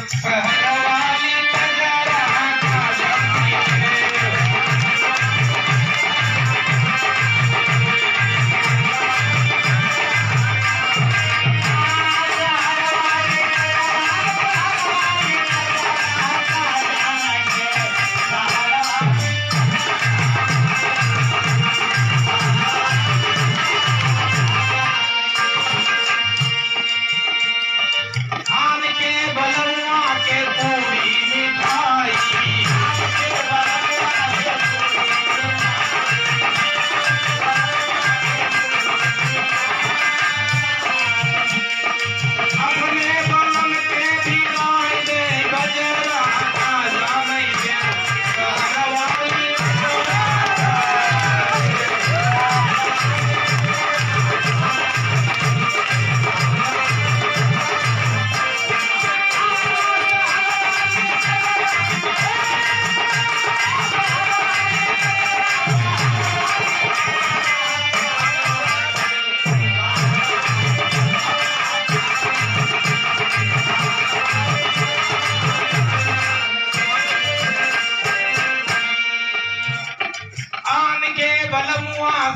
पहलवानी कजरा का जमी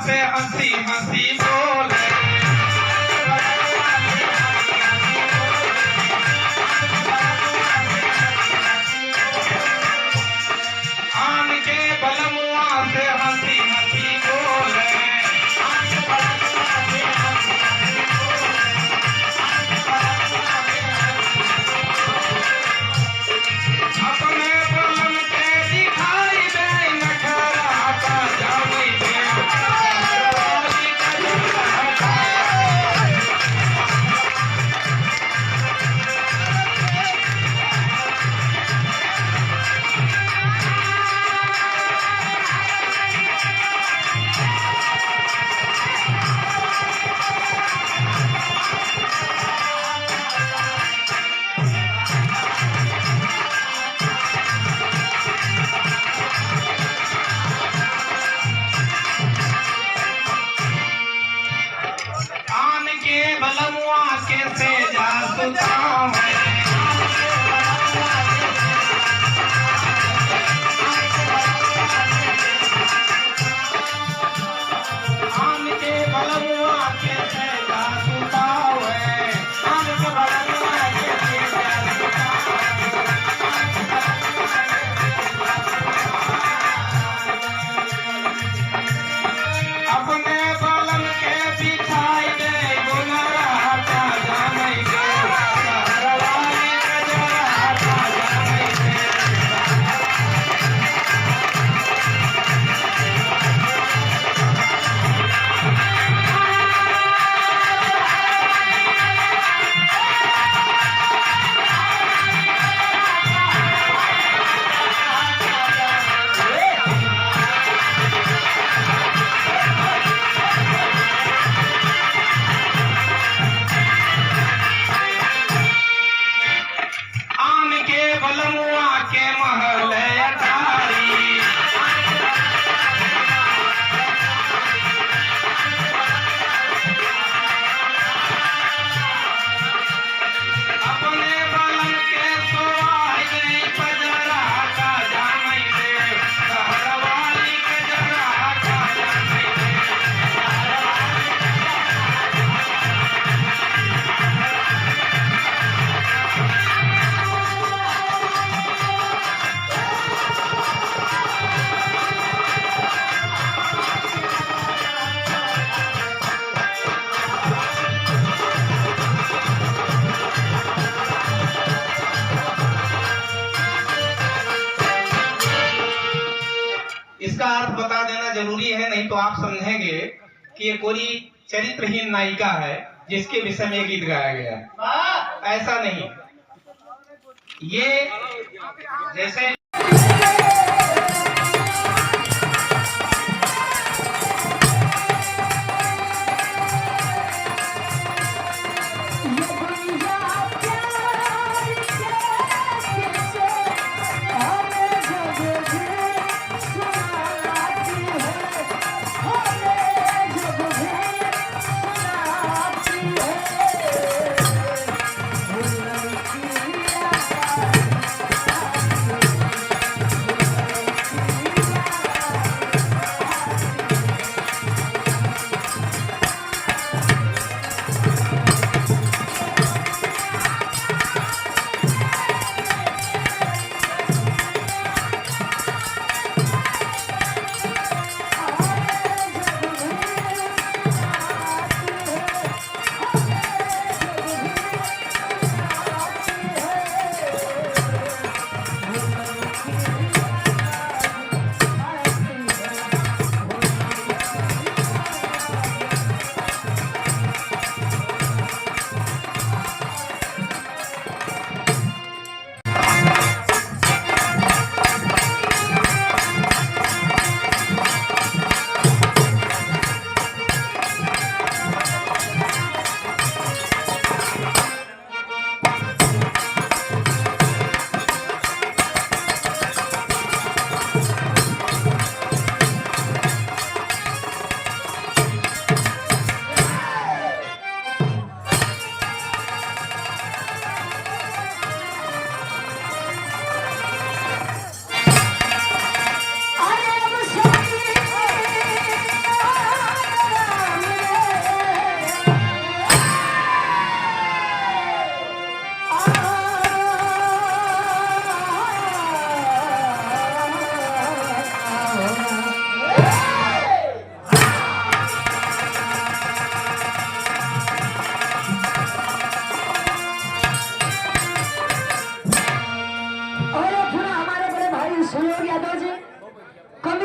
से हंसी हंसी बोले आन के बलमुआ से हंसी हंसी बोले अपने बलम के दिखाई दे नखरा का जावई दे बलमुआ के से जा सुताव आन के बलमुआ के से जा सुताव आन के बलमुआ के से जा सुताव अपने बलम के बिछाई दे बलमुआ के महल अटारी अपने बलम के सोआई गई पजरा का जामई दे सहरवाली कजरा का जामई दे इसका अर्थ बता देना जरूरी है, नहीं तो आप समझेंगे कि ये कोई चरित्रहीन नायिका है जिसके विषय में गीत गाया गया है। ऐसा नहीं, ये जैसे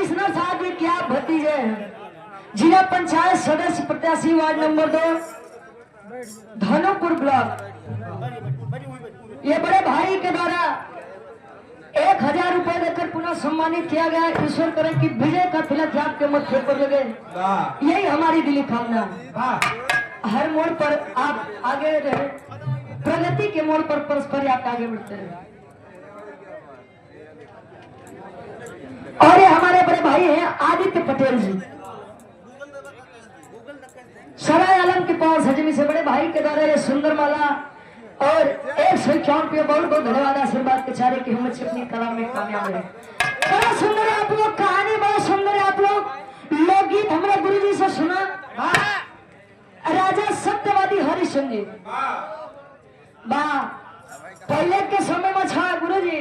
कृष्णा साहब जी क्या भतीजे हैं, जिला पंचायत सदस्य प्रत्याशी वार्ड नंबर 2 धनुपुर ब्लॉक। ये बड़े भाई के द्वारा 1000 रुपए देकर पुनः सम्मानित किया गया। ईश्वर करें कि विजय का तिलक आपके मत्थे पर लगे, यही हमारी दिली कामना। हर मोड़ पर आप आगे रहे, प्रगति के मोड़ पर परस्पर आप आगे बढ़ते रहे। और ये हमारे बड़े भाई हैं आदित्य पटेल जी, सराय आलम के पास हजमी से बड़े भाई के द्वारा ये सुंदर माला और 151 रुपये बहुत बहुत धन्यवाद आशीर्वाद के चारे की हिम्मत से अपनी कला में कामयाब रहे। बड़ा सुंदर है आप लोग, कहानी बड़ा सुंदर है आप लोग। लोकगीत हमारे गुरु जी से सुना, राजा सत्यवादी हरिश्चंद्र जी। वाह, पहले के समय में छा गुरु जी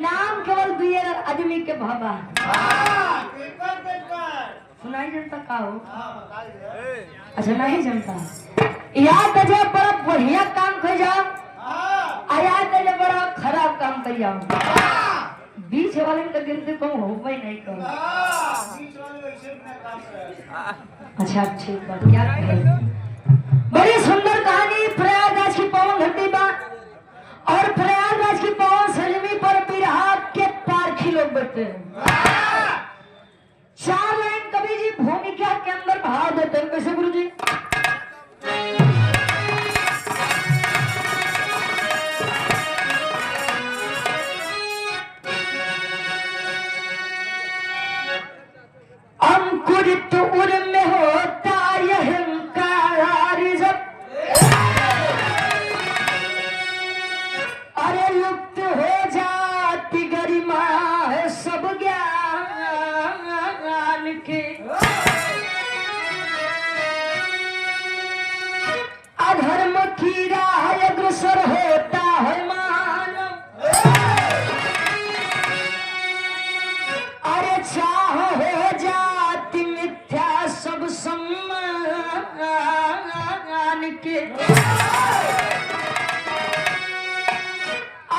नाम केवल 2000 आदमी के भाबा सुनाई जनता का हो। अच्छा नहीं जनता याद है जब बड़ा बढ़िया काम कर जाओ, याद है जब बड़ा खराब काम कर जाओ, बीच वाले में तो गिनती कम हो ही नहीं करो। अच्छा ठीक बात, क्या बड़ी सुंदर कहानी। प्रयागराज की पावन घंटी बात और प्रयागराज की पावन सजमी पर बिरहा के पारखी लोग बैठते हैं। 4 लाइन कवि जी भूमिका के अंदर भाव देते हैं। कैसे गुरु जी? अंकुरित उर में होता यह अहंकार जब, अरे लुप्त हो जाती गरिमा है सब ज्ञान के। अधर्म की राह अग्रसर होता है मानव, अरे चाह हो जाती मिथ्या सब सम्मान के।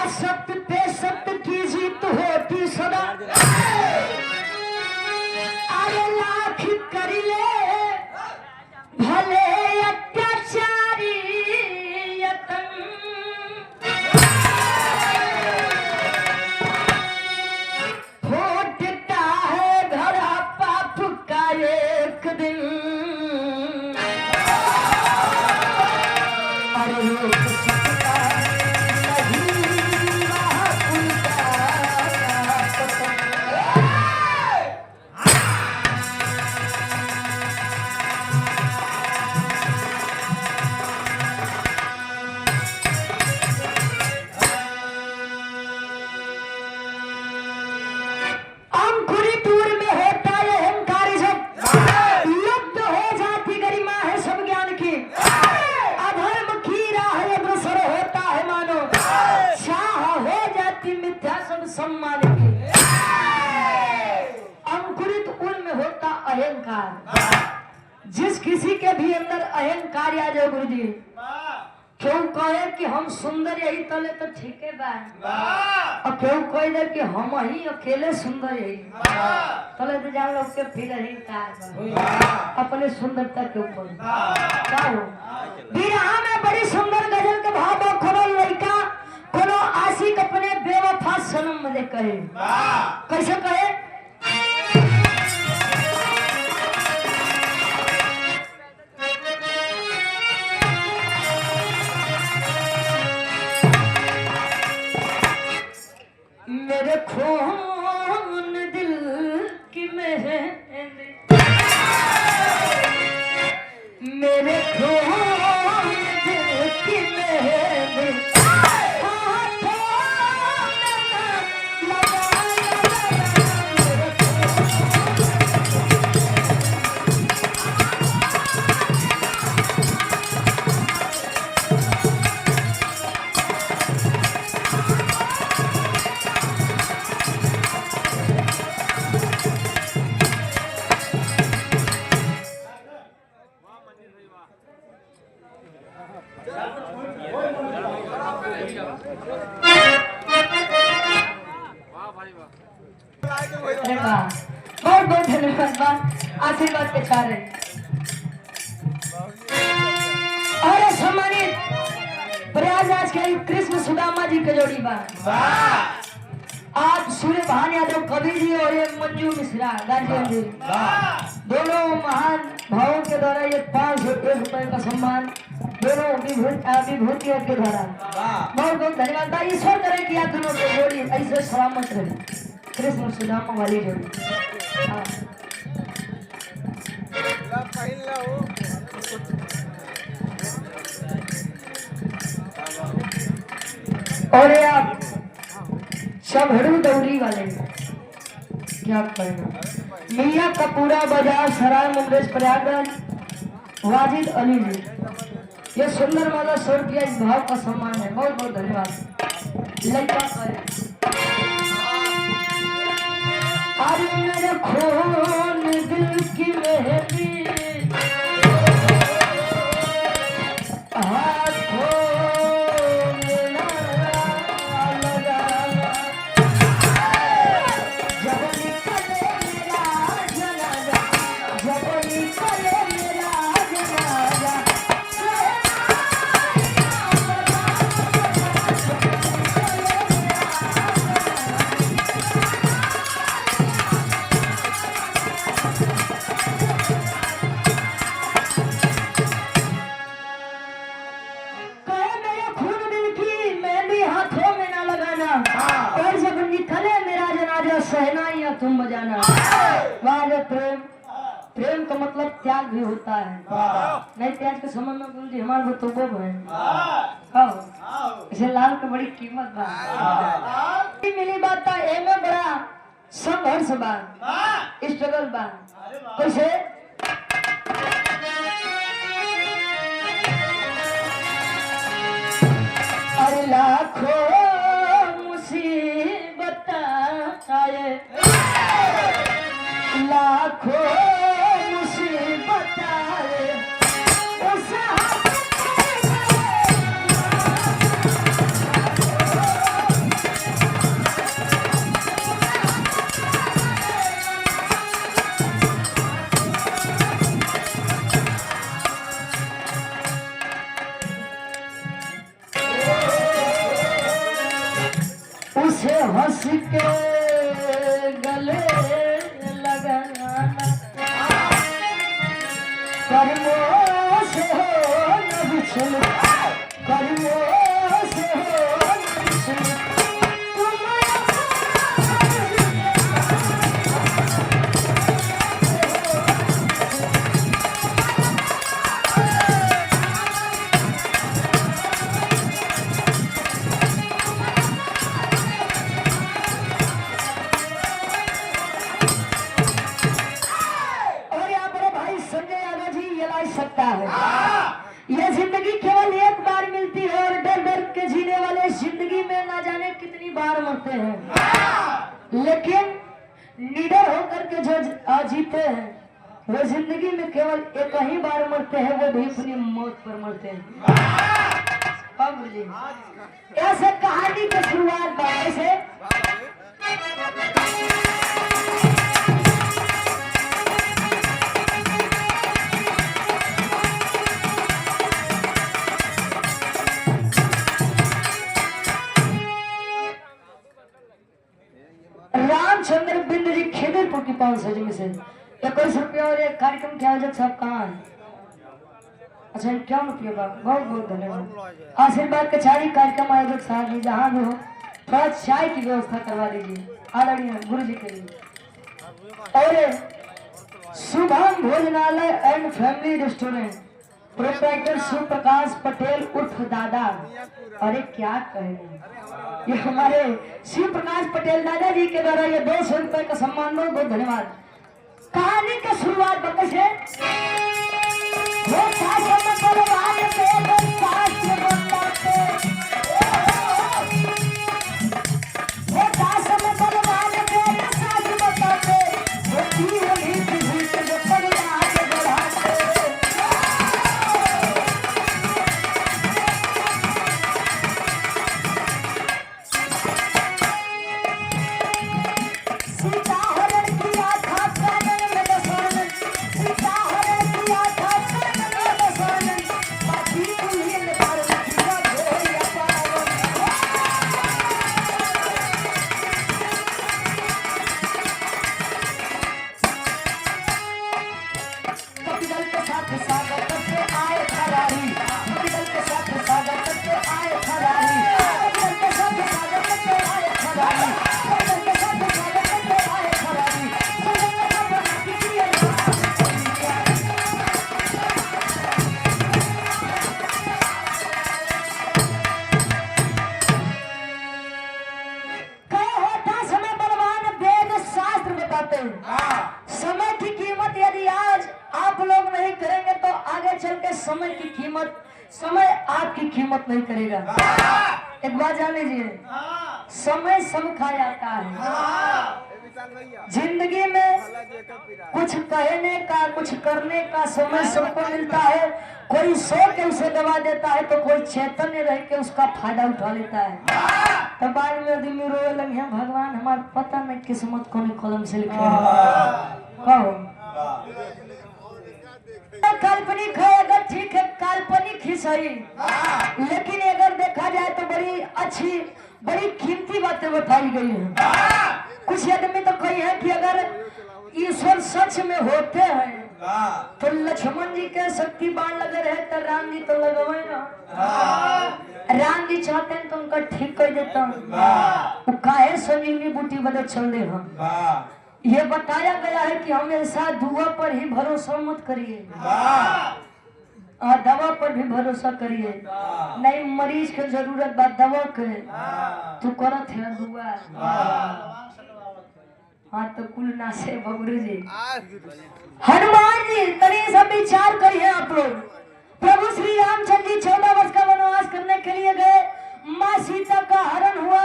असत्य पे सत्य की जीत होती सदा, अरे लाख कर ले भले अत्याचारी यतन, फूटता है घड़ा पाप का एक दिन। अरे लोग सम्मान की। अंकुरित उन में होता अहंकार। जिस किसी के भी अंदर अहंकार आ जाए गुरु जी, क्यों कहे कि हम सुंदर यही तले तो ठीक है बा, और क्यों कह दे कि हम ही अकेले सुंदर यही तले तो जान लोग के फिर अहंकार अपने सुंदरता के ऊपर क्या हो। बिरहा में बड़ी सुंदर गजल के भाव कोनो लड़का कोनो आशिक अपने बेवफा सनम में कहे। कैसे कहे? मेरे खून दिल की मेहंदी, मेरे खून दिल की मेहंदी, अरे वाह, बहुत बहुत धन्यवाद बा, आशीर्वाद के चारे। और सम्मानित प्रयागराज के कृष्ण सुदामा जी के जोड़ी बा। आप सूर्य भान यादव कवि जी और ये मंजू मिश्रा गार्जियन जी, दोनों महान भावों के द्वारा ये 501 रुपए का सम्मान दोनों विभूतियों के द्वारा बहुत बहुत धन्यवाद भाई। ईश्वर करे कि आप दोनों की जोड़ी ऐसे सलामत रहे, कृष्ण सुदामा वाली जोड़ी। और ये आप सब हड़ू दौरी वाले क्या कहना, मियाँ कपूरा बाजार सराय मुंगेश प्रयागराज वाजिद अली जी, ये सुंदर वाला 100 रुपया इस भाव का सम्मान है, बहुत बहुत धन्यवाद। लड़का आज मेरे खून दिल की मेहंदी तुम बजाना। वाह प्रेम, प्रेम का मतलब त्याग भी होता है, नहीं त्याग के समय में बोल दी हमारे तो वो है इसे लाल की बड़ी कीमत बा मिली बात था ए में बड़ा संघर्ष बा, स्ट्रगल बा। कैसे अरे लाखों मुसीबत आए, लाखों मुसीबत आए, उसे हंस के गले लगाना, कर्मों से हो न बिछड़, कर्मों से हो न बिछड़, सकता है। यह जिंदगी केवल एक बार मिलती है और डर डर के जीने वाले जिंदगी में ना जाने कितनी बार मरते हैं, लेकिन निडर होकर के जो जीते हैं वो जिंदगी में केवल एक ही बार मरते हैं, वो भी अपनी मौत पर मरते हैं। ऐसे कहानी की शुरुआत ऐसे रामचंद्र बिंद जी खेदरपुर की 500 जी में से 21 रुपया और एक कार्यक्रम के आयोजक साहब कहाँ है? अच्छा क्या रुपया बा, बहुत बहुत धन्यवाद। आशीर्वाद कचहरी कार्यक्रम आयोजक साहब जी जहाँ भी हो थोड़ा चाय की व्यवस्था करवा दीजिए आदरणीय गुरु जी के लिए। और Shubham Bhojanalaya and family restaurant proprietor Shiv Prakash Patel उर्फ दादा, अरे क्या कहें, ये हमारे शिव प्रकाश पटेल दादा जी के द्वारा ये 200 रुपए का सम्मान, बहुत बहुत धन्यवाद। कहानी की शुरुआत बकस है समय की कीमत यदि आज आप लोग नहीं करेंगे तो आगे चल के समय आपकी कीमत नहीं करेगा। एक बात जान लीजिए, समय सब खा जाता है। जिंदगी में कुछ कहने का, कुछ करने का समय सबको मिलता है। कोई सो के उसे दबा देता है तो कोई चैतन्य रह के उसका फायदा उठा लेता है। तो बाद में आदमी रोए लगे, भगवान हमारा पता नहीं किस्मत कौन कलम से लिखे कहो। काल्पनिक है, अगर ठीक है काल्पनिक ही सही, लेकिन अगर देखा जाए तो बड़ी अच्छी बड़ी कीमती बातें बताई गई है। कुछ आदमी तो कही है कि अगर ईश्वर सच में होते हैं तो लक्ष्मण जी के शक्ति बाण लगे रहे तो राम जी तो लगवे ना। राम जी चाहते हैं तो उनका ठीक कर देता हूँ। काहे संजीवनी बूटी बदल चल दे हम। ये बताया गया है कि हमेशा दुआ पर ही भरोसा मत करिए, दवा पर भी भरोसा करिए। नहीं मरीज के जरूरत बात दवा के तू करत है दुआ। हाँ तो कुल नासे बबरू जी, हनुमान जी तनी सब विचार करिए आप लोग। प्रभु श्री रामचंद्र जी 14 वर्ष का वनवास करने के लिए गए। माँ सीता का हरण हुआ,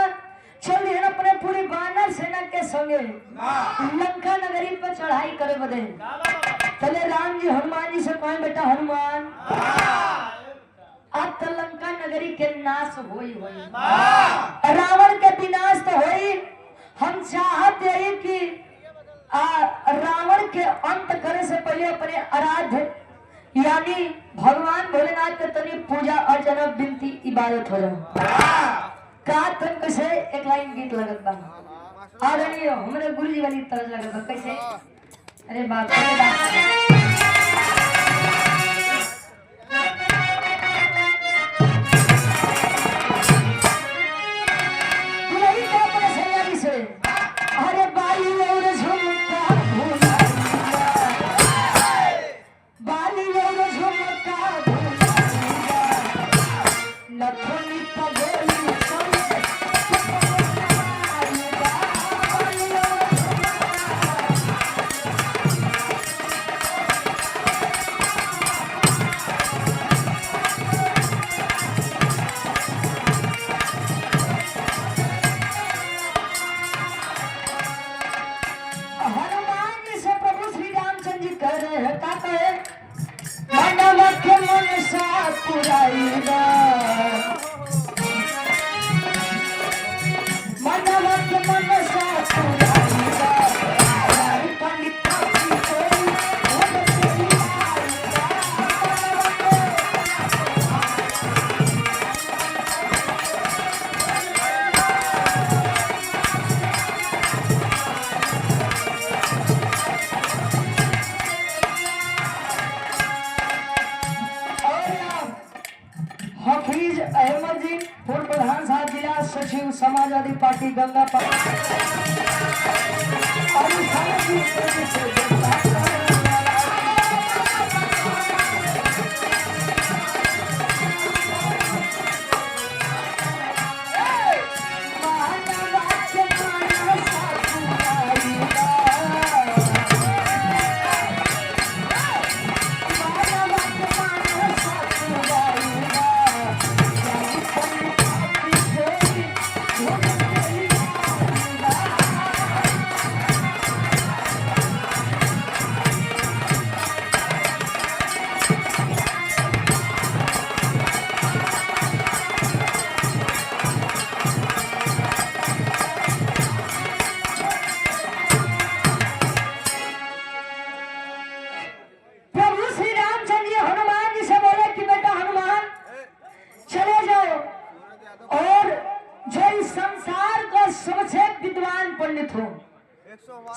चल अपने पूरी वानर सेना के संगे लंका नगरी पर चढ़ाई करे बदे। चले राम जी हनुमान जी से कहें, बेटा हनुमान अब तो लंका नगरी के नाश होई रावण के विनाश तो होई। हम चाहते हैं कि रावण के अंत करे से पहले अपने आराध्य यानी भगवान भोलेनाथ के तनी पूजा अर्चना विनती इबादत हो जाए। कैसे एक लाइन गीत लगत बा आदरणीय हमारे गुरु जी वाली तरह लगत बा कैसे। अरे बाप अरे बाली और झुमका बाली और झुमका नथुनी पगोली हफीज अहमद जी पूर्व प्रधान साहब जिला सचिव समाजवादी पार्टी गंगा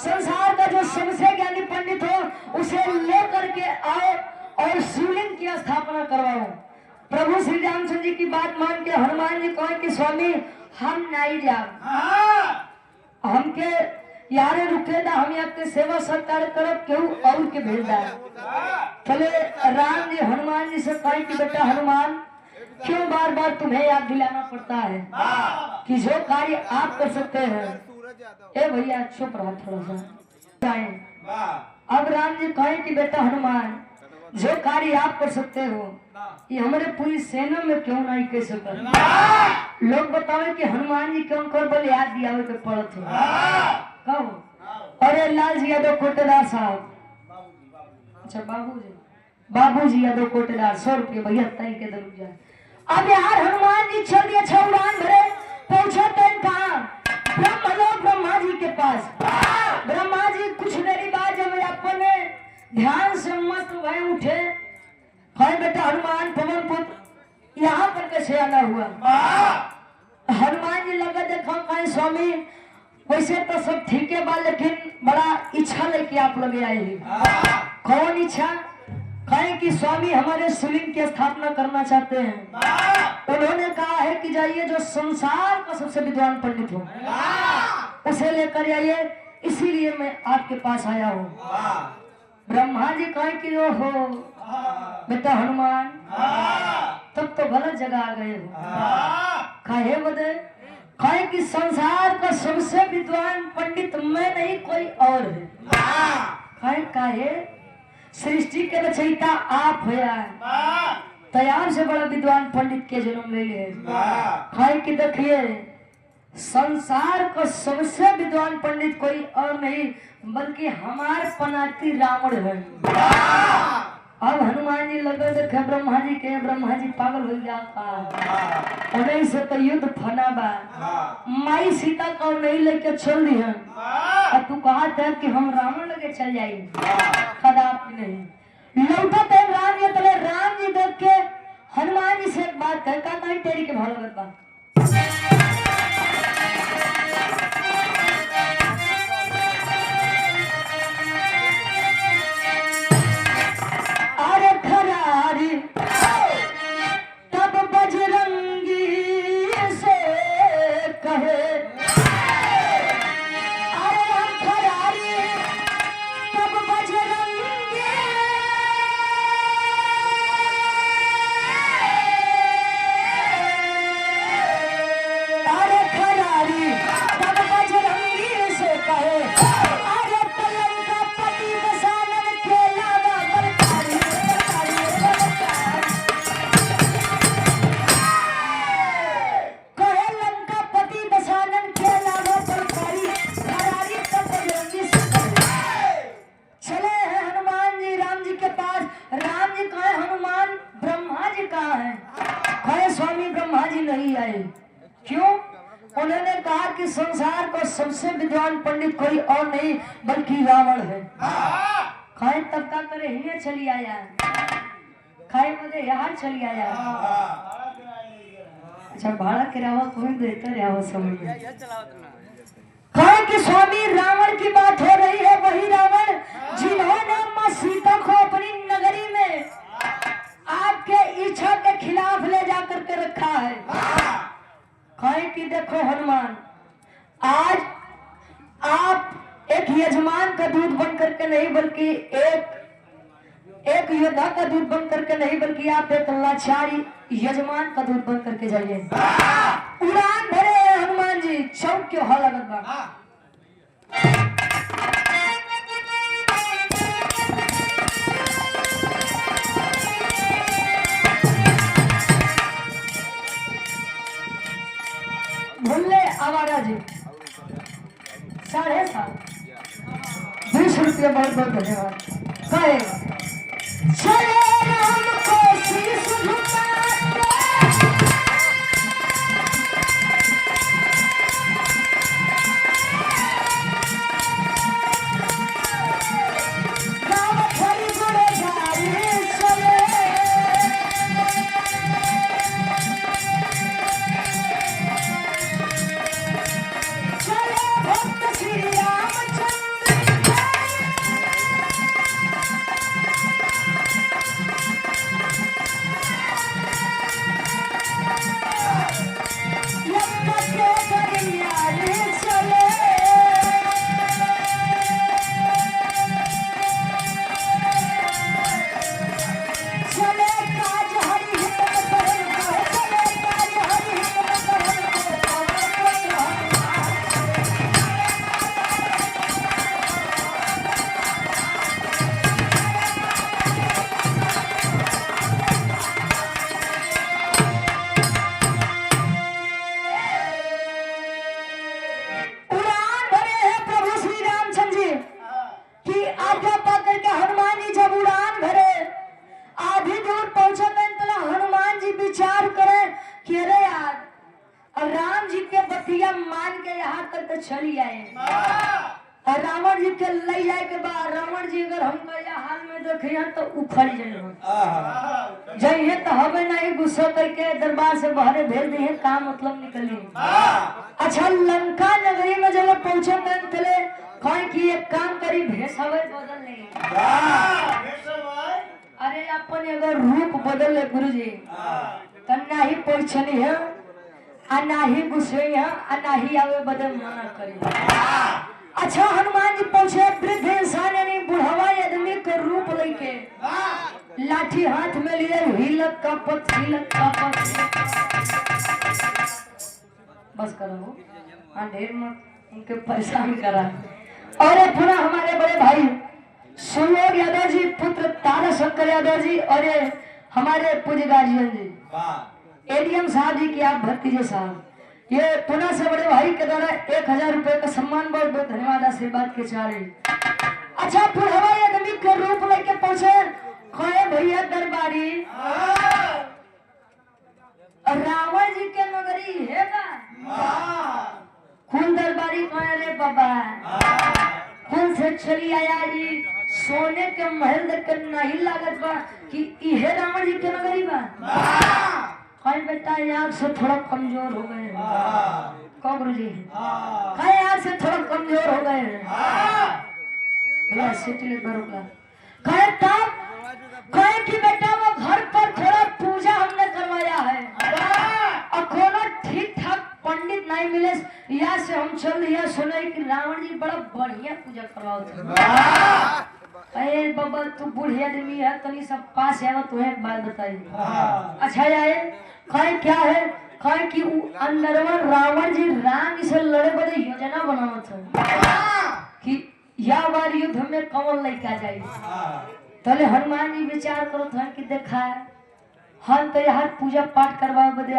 संसार का जो सबसे ज्ञानी पंडित हो उसे लेकर के आओ और शिवलिंग की स्थापना करवाओ। प्रभु श्री रामचंद्र जी की बात मान के हनुमान जी कहे कि स्वामी हम नहीं जाओ, हमके यारे रुके दा, हम आपके सेवा सत्कार करब केहू और के भेज दा। चले राम जी हनुमान जी से कहे कि बेटा हनुमान क्यों बार बार तुम्हें याद दिलाना पड़ता है कि जो कार्य आप कर सकते हैं। ए भैया चुप रहो थोड़ा सा, जाए। अब राम जी कहे कि बेटा हनुमान, जो कार्य आप कर सकते हो ये हमारे पूरी सेना में क्यों नहीं कर सकते। लोग बतावे कि हनुमान जी क्यों कर बोले याद दिया के पड़त हो कहो। अरे लाल जी यादव कोटेदार साहब, अच्छा बाबूजी यादव कोटेदार 100 रुपये भैया तय के दे जाए। अब यार हनुमान जी चल दिए, अच्छा उड़ान भरे, पहुंचा तय कहाँ ब्रह्मा जी के पास। ब्रह्मा जी कुछ देरी बाद जब अपने ध्यान से मत वह उठे, हाय बेटा हनुमान पवन पुत्र यहाँ पर कैसे आना हुआ। हनुमान जी लगा देखो कहीं स्वामी वैसे तो सब ठीक है बा, लेकिन बड़ा इच्छा लेके आप लगे आए हैं। कौन इच्छा? कहें कि स्वामी हमारे शिवलिंग की स्थापना करना चाहते हैं। उन्होंने कहा है कि जाइए जो संसार का सबसे विद्वान पंडित हो उसे लेकर आइए, इसीलिए मैं आपके पास आया हूँ। ब्रह्मा जी कहें कि ओ हो बेटा हनुमान, तब तो गलत जगह आ गए हो। कहे बदे कहे कि संसार का सबसे विद्वान पंडित मैं नहीं कोई और है। कहे सृष्टि के रचयिता आप है, तैयार से बड़ा विद्वान पंडित के जन्म ले लिए। कहे कि देखिए संसार का सबसे विद्वान पंडित कोई और नहीं बल्कि हमारे पनाती रावण है। अब हनुमान जी लगे देखे ब्रह्मा जी के, ब्रह्मा जी पागल हो जाता। उन्हीं से तो युद्ध फना बा, माई सीता को नहीं लेके चल दी है। अब तू कहा था कि हम रावण लगे चल जाएंगे, कदापि नहीं। लौटा थे राम जी, तले राम जी देख के हनुमान जी से एक बात कहता नहीं तेरी के भाव लगत बा। तब बजरंगी से कहे, अरे खरारी तब बजरंगी, अरे खरारी तब बजरंगी से कहे, अरे तलन का पति बसानन के लावा बलकारी। क्यों? उन्होंने कहा कि संसार का सबसे विद्वान पंडित कोई और नहीं बल्कि रावण है। खाए तब का करे ही चली आया, खाए मुझे यहाँ चली आया। अच्छा भाड़ा किराया कोई देता रहा समझ में। कहे कि स्वामी रावण की बात हो रही है, वही रावण जिन्होंने मां सीता को अपनी नगरी में आपके इच्छा के खिलाफ ले जाकर के रखा है। कहे कि देखो हनुमान, आज आप एक यजमान का दूध बन करके नहीं बल्कि एक योद्धा का दूध बन करके नहीं बल्कि आप एक लाचारी यजमान का दूध बन करके जाइए। उड़ान भरे हनुमान जी, चौक क्यों हल लगत बा। भूले आवारा जी 7.5 20 रुपये बहुत बहुत धन्यवाद। कहे चले राम को शीश झुकाते, राम खरी गुड़े गाड़ी चले, चले भक्त श्री रामचंद्र के। मान के यहाँ तक तो चली आए और रावण जी के ले जाए के बाद रावण जी अगर हमको यह हाल में देखे तो उखड़ जाए जइए तो हमें नहीं गुस्सा करके दरबार से बाहर भेज दिए का मतलब निकली। अच्छा लंका नगरी में जब पहुंचे चले कहीं की एक काम करी भेष हवे बदल नहीं अरे अपन अगर रूप बदल ले गुरु जी तो ना ही पहुंचनी है आ ना ही गुस्से है आ ना ही आवे बदल मना करी। अच्छा हनुमान जी पहुंचे वृद्ध इंसान यानी बुढ़ावा आदमी के रूप लेके लाठी हाथ में लिए हिलत का पथ बस करो ढेर मत उनके परेशान करा। और एक पुनः हमारे बड़े भाई सुयोग यादव जी पुत्र तारा शंकर यादव जी और ये हमारे पूज्य गार्जियन जी एडीएम साहब जी की आप भक्ति जी साहब ये पुनः से बड़े भाई के द्वारा 1000 रुपए का सम्मान बहुत बहुत धन्यवाद आशीर्वाद के चारे। अच्छा बुढ़ावा आदमी के रूप लेके पहुंचे कहे भैया दरबारी रावण जी के नगरी है खून दरबारी कहे रे बाबा खून से चली आया जी सोने के महल देखकर नहीं लागत बा कि इहे रावण जी के नगरी बा कहीं बेटा यार से थोड़ा कमजोर हो गए कौ गुरु जी कहीं यार से थोड़ा कमजोर हो गए भैया सिटी बरोला कहे तब कहे कि बेटा वो घर पर थोड़ा पूजा हमने करवाया है और कोनो ठीक ठाक पंडित नहीं मिले यहाँ से हम चल दिया सुने कि रावण जी बड़ा बढ़िया पूजा करवाओ थे। अरे बाबा तू बूढ़ी आदमी है तनी सब पास है तुम्हें बात बताइए। अच्छा आए कहे क्या है कहे कि अंदरवा रावण जी राम से लड़े बड़े योजना बनावत है कि या बार युद्ध में कौन लेके जाए तले हनुमान जी विचार करो था कि देखा हम तो यहाँ पूजा पाठ करवा बदे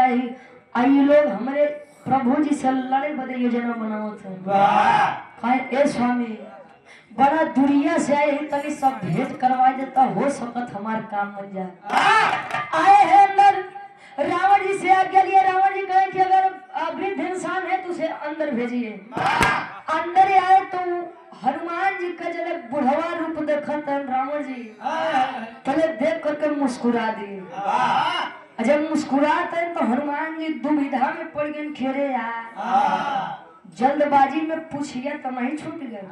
आई लोग हमारे प्रभु जी से लड़े बदे योजना बनावत है कहे ए स्वामी बड़ा दुनिया से आए तभी सब भेंट करवा देता हो सकत हमारा काम बन जाए। आए हैं अंदर रावण जी से आज्ञा लिए रावण जी कहे कि अगर वृद्ध इंसान है तो उसे अंदर भेजिए। अंदर आए तो हनुमान जी का जब बुढ़वा रूप देखा था रावण जी पहले देख करके मुस्कुरा दिए। जब मुस्कुराते हैं तो हनुमान जी दुविधा में पड़ गए खेरे यार जल्दबाजी में पूछिए तो नहीं छूट गए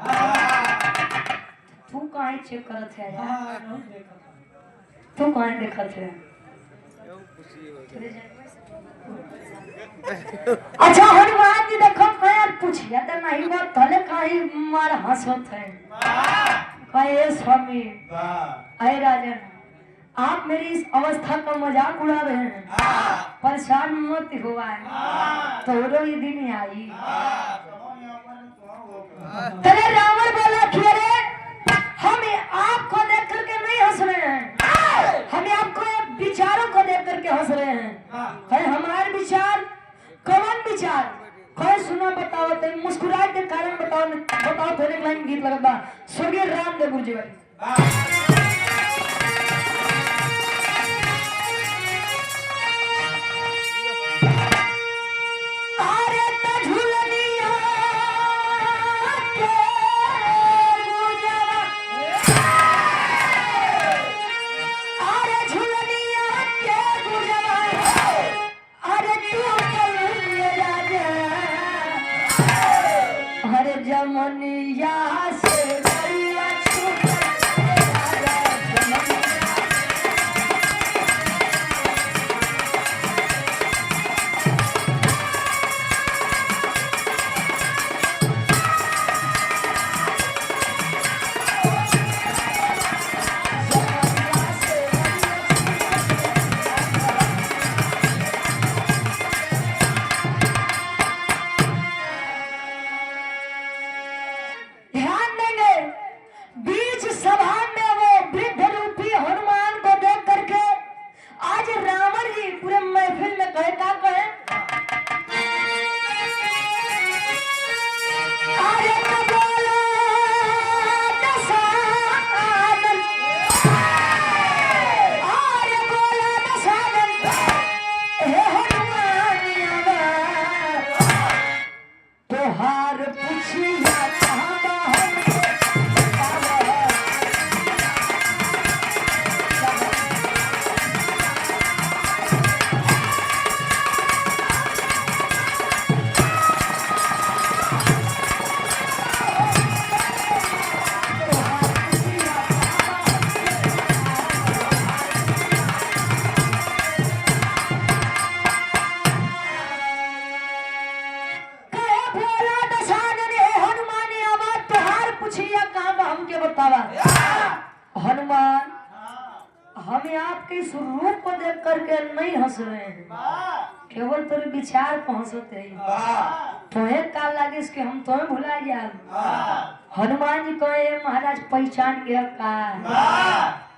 तू कहाँ चेक करत है तू कहाँ देखत है। अच्छा हनुमान जी देखो यार पूछिए तो नहीं वो तले कहीं मार हंसत है कहे स्वामी अरे राजन आप मेरी इस अवस्था का मजाक उड़ा रहे हैं परेशान मत हुआ है तो ये दिन आई तेरे रावण बोला कि अरे हम आपको देख करके नहीं हंस रहे हैं हम आपको विचारों को देख करके हंस रहे हैं हमारे विचार कौन विचार कोई सुना बताओ तो मुस्कुराहट के कारण बताओ थोड़े लाइन गीत लगा स्वर्गीय रामदेव गुरु जी वाली जमनिया से ध्यान देंगे तुहार पुछिया कहाँ बा हमके बतावा। हनुमान, हमें आपके इस रूप को देख करके नहीं हंस रहे हैं, केवल तेरे विचार को हंसते हैं। तुम्हें का लगे इसके हम तुम्हें भुला जाए। हनुमान जी कहे महाराज पहचान गया का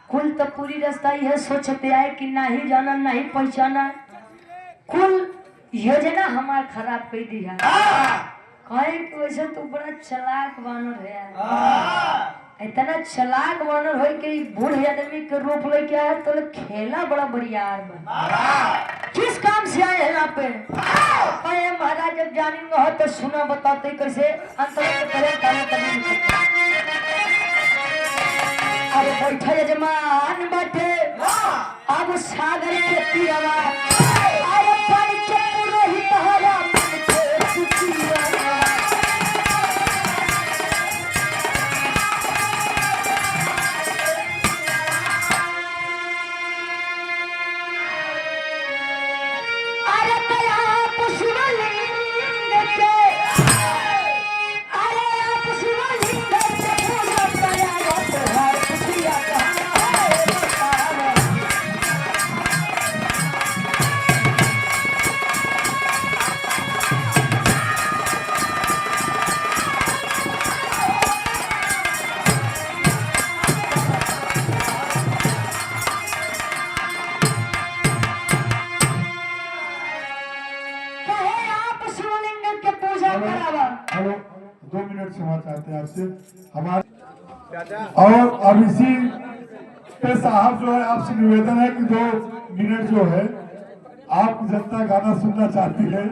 कुल तो पूरी रास्ता यह सोचते आए कि नहीं जाना नहीं पहचाना, कुल योजना हमार खराब कर दिया। कहे कि वैसे तो बड़ा चालाक बानर है, इतना चालाक बानर हो कि बूढ़ आदमी के रूप लेके आया तो खेला बड़ा बढ़ियार बा। किस काम से आए हैं यहाँ पे? कहे महाराज जब जानेंगे हो तो सुना बताते कैसे अंतर करें ताना करने। अरे बैठा यजमान बाटे अब सागर के तीरवा, अरे पानी के पुरोहित हरा मन के सुतिया। अरे दया पुष्पलिंग के, अरे आप शिवलिंग के पूजा दया तुहार पुछिया कहाँ है बतावा। कहे आप शिवलिंग के पूजा करावा। हेलो, 2 मिनट क्षमा चाहते हैं आपसे हमारे। और अब इसी पे साहब जो है आपसे निवेदन है कि 2 मिनट जो है आप जनता गाना सुनना चाहती है।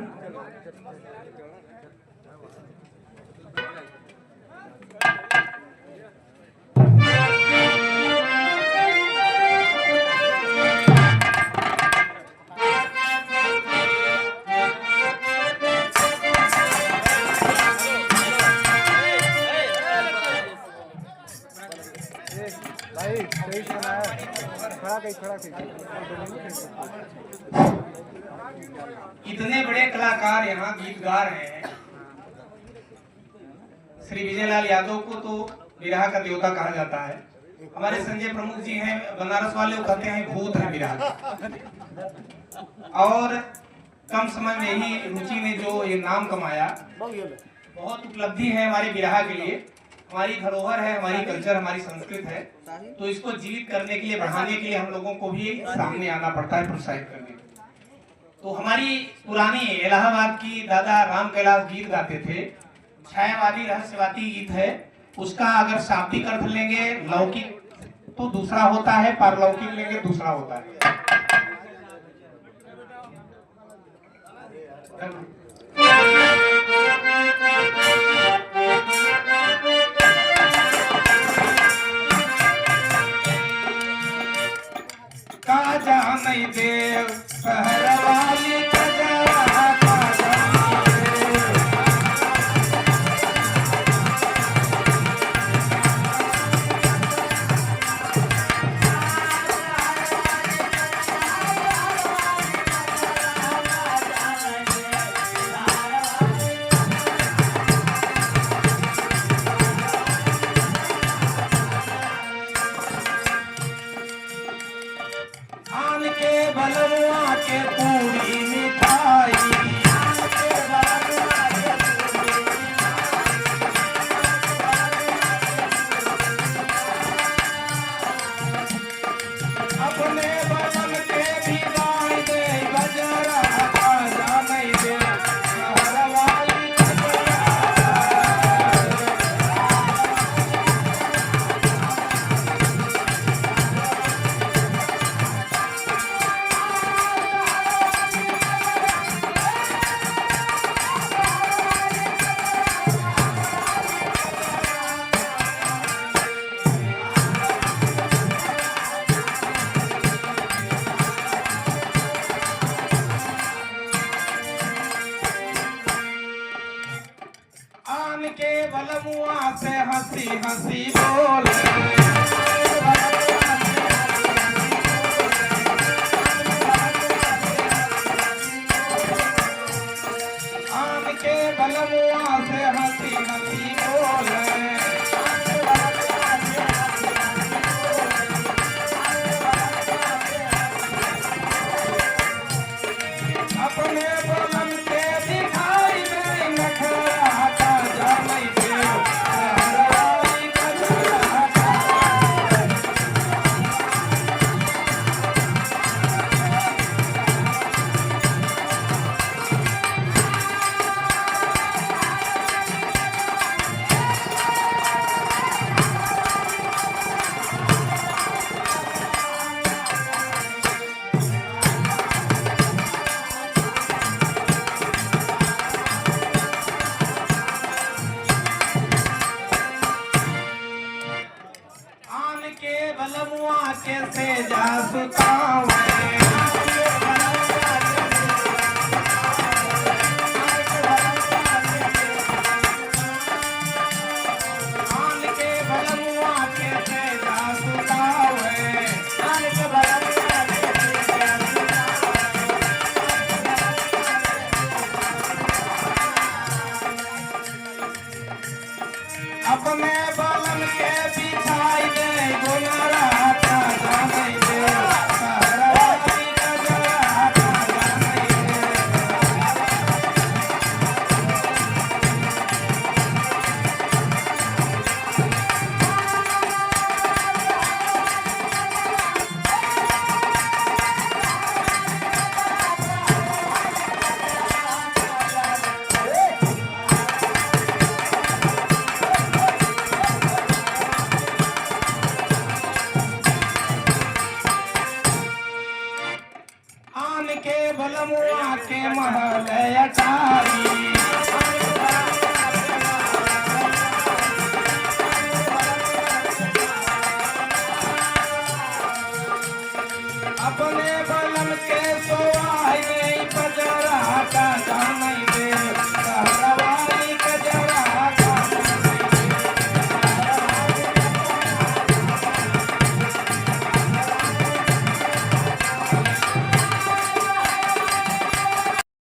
इतने बड़े कलाकार यहाँ गीत गा रहे हैं। श्री विजयलाल यादव को तो बिरहा का देवता कहा जाता है। हमारे संजय प्रमुख जी हैं बनारस वाले, वो कहते हैं भूत है बिरहा के। और कम समय में ही रुचि ने जो ये नाम कमाया, बहुत उपलब्धि है हमारे बिरहा के लिए। हमारी धरोहर है, हमारी कल्चर, हमारी संस्कृत है, तो इसको जीवित करने के लिए, बढ़ाने के लिए हम लोगों को भी सामने आना पड़ता है, प्रोत्साहित करने के लिए। तो हमारी पुरानी इलाहाबाद की दादा राम कैलाश गीत गाते थे, छायावादी रहस्यवादी गीत है। उसका अगर शाब्दिक अर्थ लेंगे लौकिक तो दूसरा होता है, पारलौकिक लेंगे दूसरा होता है। का जाने देव शहर वाली कजरा, का जाने देव। आन के बलमुआ से हंसी हंसी बोले, आन के बलमुआ से हंसी हंसी बोले, अपने बलम के दिखाई दे नखरा का जामई के हराई का जरा। आन के बलमुआ के से जा सुतावे, आन के बलमुआ के से जा सुतावे, आन के बलमुआ के से जा सुतावे। अपने